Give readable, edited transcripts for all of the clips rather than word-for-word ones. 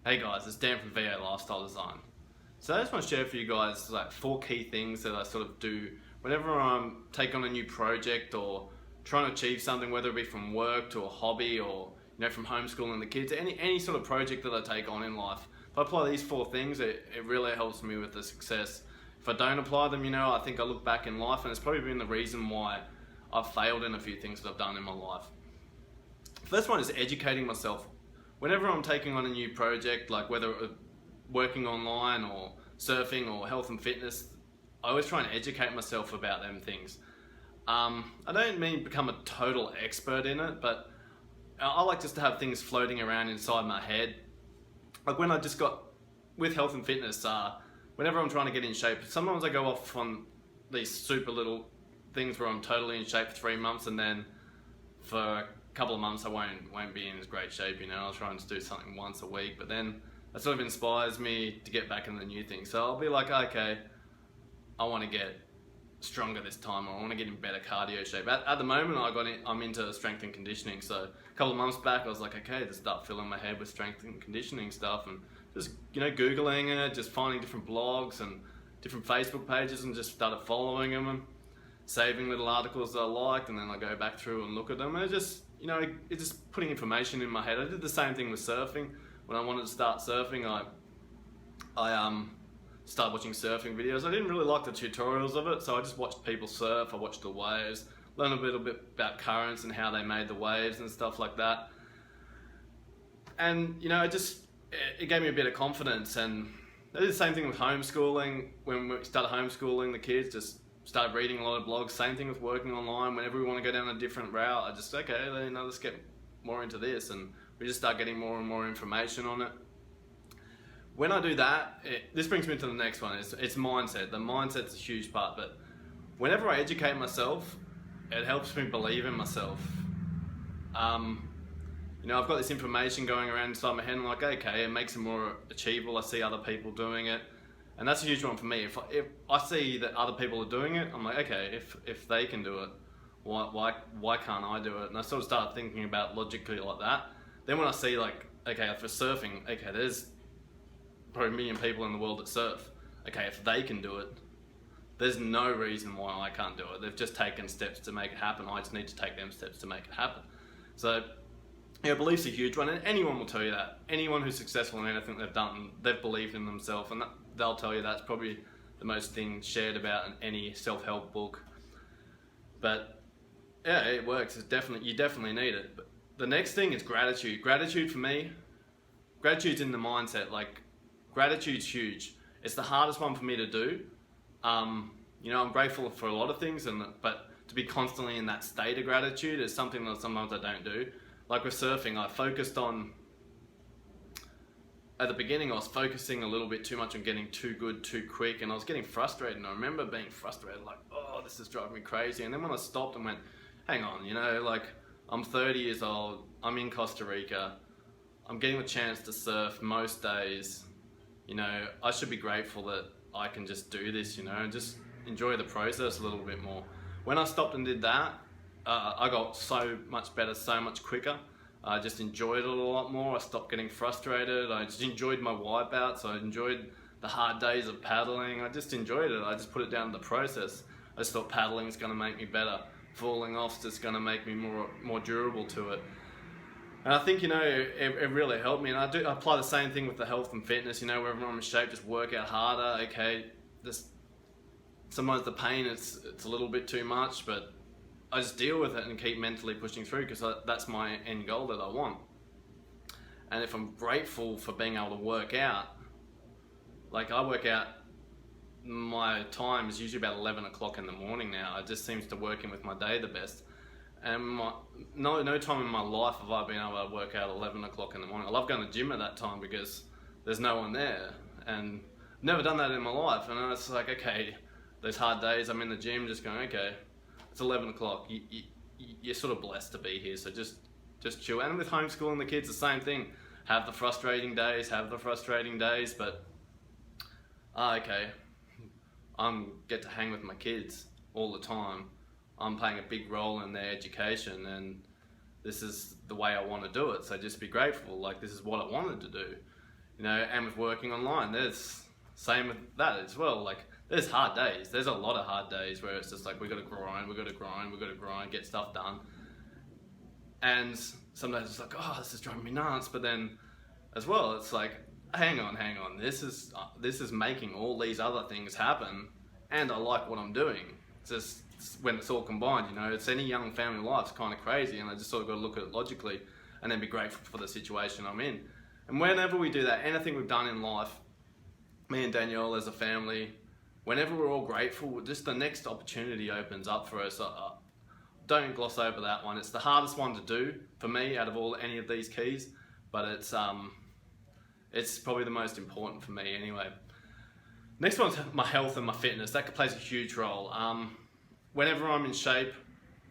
Hey guys, it's Dan from VA Lifestyle Design. So I just want to share for you guys like 4 key things that I sort of do whenever I'm taking on a new project or trying to achieve something, whether it be from work to a hobby or from homeschooling the kids, any sort of project that I take on in life. If I apply these 4 things, it really helps me with the success. If I don't apply them, I think I look back in life and it's probably been the reason why I've failed in a few things that I've done in my life. First one is educating myself. Whenever I'm taking on a new project, like whether working online or surfing or health and fitness, I always try and educate myself about them things. I don't mean become a total expert in it, but I like just to have things floating around inside my head. Like when I just got with health and fitness, whenever I'm trying to get in shape, sometimes I go off on these super little things where I'm totally in shape for 3 months, and then for a couple of months I won't be in as great shape. I'll try and just do something once a week, but then that sort of inspires me to get back in the new thing. So I'll be like, okay, I want to get stronger this time, or I want to get in better cardio shape. At the moment, I'm into strength and conditioning. So a couple of months back, I was like, okay, to start filling my head with strength and conditioning stuff, and just googling it, just finding different blogs and different Facebook pages, and just started following them and saving little articles that I liked, and then I go back through and look at them. And it's just putting information in my head. I did the same thing with surfing. When I wanted to start surfing, I started watching surfing videos. I didn't really like the tutorials of it, so I just watched people surf. I watched the waves, learned a little bit about currents and how they made the waves and stuff like that. And it gave me a bit of confidence. And I did the same thing with homeschooling. When we started homeschooling the kids, just started reading a lot of blogs. Same thing with working online. Whenever we want to go down a different route, I just let's get more into this, and we just start getting more and more information on it. When I do that, this brings me to the next one. It's mindset. The mindset's a huge part, but whenever I educate myself, it helps me believe in myself. I've got this information going around inside my head, and I'm like, okay, it makes it more achievable. I see other people doing it, and that's a huge one for me. If I see that other people are doing it, I'm like, okay, if they can do it, why can't I do it? And I sort of start thinking about logically like that. Then when I see okay, for surfing, okay, there's probably 1 million people in the world that surf. Okay, if they can do it, there's no reason why I can't do it. They've just taken steps to make it happen. I just need to take them steps to make it happen. So, belief's a huge one, and anyone will tell you that. Anyone who's successful in anything they've done, they've believed in themselves, and they'll tell you that's probably the most thing shared about in any self-help book. But yeah, it works. You definitely need it. But the next thing is gratitude. Gratitude for me, gratitude's in the mindset. Gratitude's huge. It's the hardest one for me to do. I'm grateful for a lot of things, but to be constantly in that state of gratitude is something that sometimes I don't do. Like with surfing, at the beginning I was focusing a little bit too much on getting too good too quick, and I was getting frustrated, and I remember being frustrated, oh, this is driving me crazy. And then when I stopped and went, hang on, I'm 30 years old, I'm in Costa Rica, I'm getting the chance to surf most days, I should be grateful that I can just do this, and just enjoy the process a little bit more. When I stopped and did that, I got so much better, so much quicker. I just enjoyed it a lot more. I stopped getting frustrated. I just enjoyed my wipeouts. I enjoyed the hard days of paddling. I just enjoyed it. I just put it down to the process. I just thought paddling is going to make me better. Falling off is just going to make me more durable to it. And I think, it really helped me. And I apply the same thing with the health and fitness. Wherever I'm in shape, just work out harder. Okay, sometimes the pain, it's a little bit too much, but I just deal with it and keep mentally pushing through, because that's my end goal that I want. And if I'm grateful for being able to work out, I work out, my time is usually about 11 o'clock in the morning now. It just seems to work in with my day the best. And no time in my life have I been able to work out 11 o'clock in the morning. I love going to the gym at that time because there's no one there. And I've never done that in my life. And it's like, okay, those hard days, I'm in the gym just going, okay, it's 11 o'clock. You're sort of blessed to be here, so just chill. And with homeschooling the kids, the same thing. Have the frustrating days, but okay, get to hang with my kids all the time. I'm playing a big role in their education, and this is the way I want to do it. So just be grateful. This is what I wanted to do. you know, and with working online, there's same with that as well. Like, there's hard days. There's a lot of hard days where it's just like, we got to grind, get stuff done. And some days it's like, oh, this is driving me nuts. But then as well, it's like, hang on. This is making all these other things happen, and I like what I'm doing. It's just when it's all combined, you know, it's any young family life's kind of crazy, and I just sort of got to look at it logically and then be grateful for the situation I'm in. And whenever we do that, anything we've done in life, me and Danielle as a family, whenever we're all grateful, just the next opportunity opens up for us. Don't gloss over that one. It's the hardest one to do for me out of any of these keys, but it's probably the most important for me anyway. Next one's my health and my fitness. That plays a huge role. Whenever I'm in shape,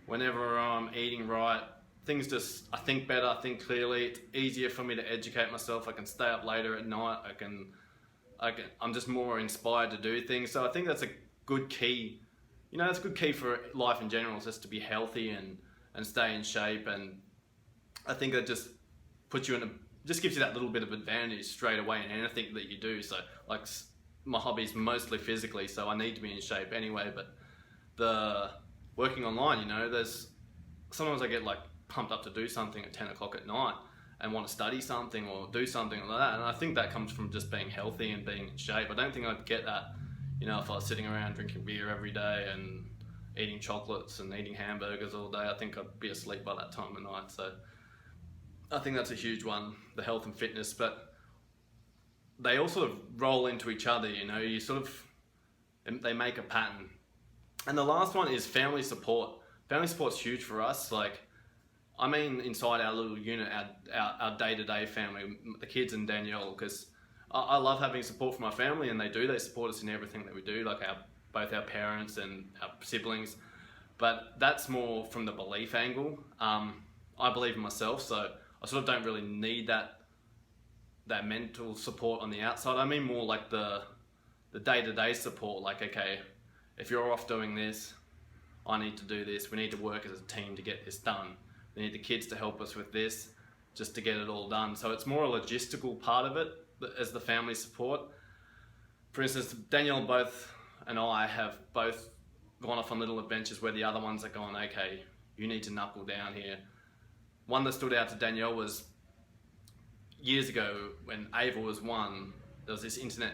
whenever I'm eating right, I think better, I think clearly. It's easier for me to educate myself. I can stay up later at night. I'm just more inspired to do things. So I think that's a good key. You know, it's a good key for life in general, just to be healthy and stay in shape. And I think that just puts you just gives you that little bit of advantage straight away in anything that you do. So like, my hobby's mostly physically, so I need to be in shape anyway. But the working online, you know, sometimes I get like pumped up to do something at 10 o'clock at night and want to study something or do something like that. And I think that comes from just being healthy and being in shape. I don't think I'd get that, you know, if I was sitting around drinking beer every day and eating chocolates and eating hamburgers all day. I think I'd be asleep by that time of night. So I think that's a huge one, the health and fitness. But they all sort of roll into each other, you know, they make a pattern. And the last one is family support. Family support's huge for us. Like, I mean, inside our little unit, our day-to-day family, the kids and Danielle, because I love having support from my family, and they support us in everything that we do, like both our parents and our siblings. But that's more from the belief angle. I believe in myself, so I sort of don't really need that mental support on the outside. I mean more like the day-to-day support, like, okay, if you're off doing this, I need to do this, we need to work as a team to get this done. We need the kids to help us with this, just to get it all done. So it's more a logistical part of it as the family support. For instance, Danielle and I have both gone off on little adventures where the other ones are going, okay, you need to knuckle down here. One that stood out to Danielle was years ago when Ava was 1, there was this internet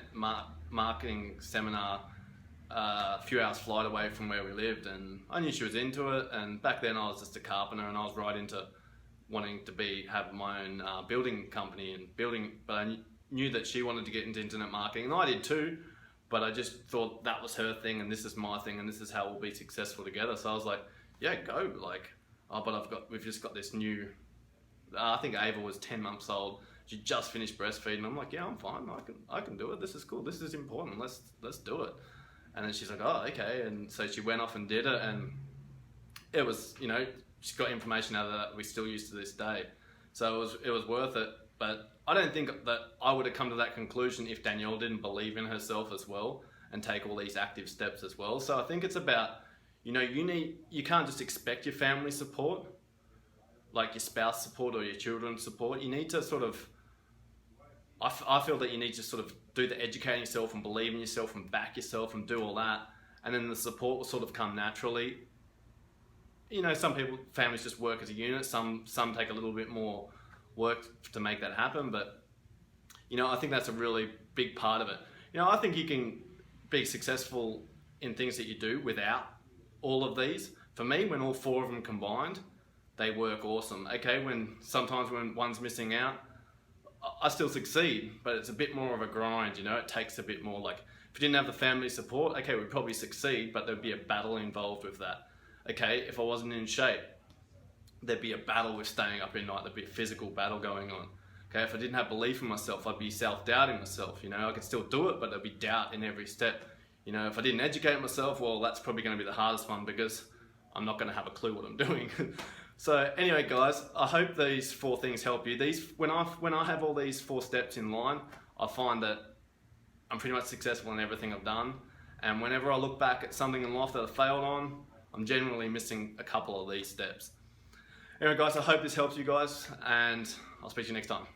marketing seminar a few hours flight away from where we lived, and I knew she was into it. And back then I was just a carpenter, and I was right into wanting to have my own building company and building, but I knew that she wanted to get into internet marketing, and I did too, but I just thought that was her thing and this is my thing and this is how we'll be successful together. So I was like, yeah, go. Like, oh, but we've just got this new, I think Ava was 10 months old. She just finished breastfeeding. I'm like, yeah, I'm fine. I can do it. This is cool. This is important. Let's do it. And then she's like, oh, okay. And so she went off and did it, and it was, you know, she got information out of that we still use to this day. So it was worth it. But I don't think that I would have come to that conclusion if Danielle didn't believe in herself as well and take all these active steps as well. So I think it's about, you know, you can't just expect your family support, like your spouse support or your children's support. You need to sort of, I feel that you need to sort of do the educating yourself and believe in yourself and back yourself and do all that. And then the support will sort of come naturally. You know, families just work as a unit. Some take a little bit more work to make that happen. But, you know, I think that's a really big part of it. You know, I think you can be successful in things that you do without all of these. For me, when all 4 of them combined, they work awesome. Okay, sometimes when one's missing out, I still succeed, but it's a bit more of a grind, you know, it takes a bit more. Like, if you didn't have the family support, okay, we'd probably succeed, but there'd be a battle involved with that. Okay, if I wasn't in shape, there'd be a battle with staying up at night, there'd be a physical battle going on. Okay, if I didn't have belief in myself, I'd be self-doubting myself, you know, I could still do it, but there'd be doubt in every step. You know, if I didn't educate myself, well, that's probably going to be the hardest one because I'm not going to have a clue what I'm doing. So anyway, guys, I hope these 4 things help you. When I have all these 4 steps in line, I find that I'm pretty much successful in everything I've done. And whenever I look back at something in life that I failed on, I'm generally missing a couple of these steps. Anyway, guys, I hope this helps you guys, and I'll speak to you next time.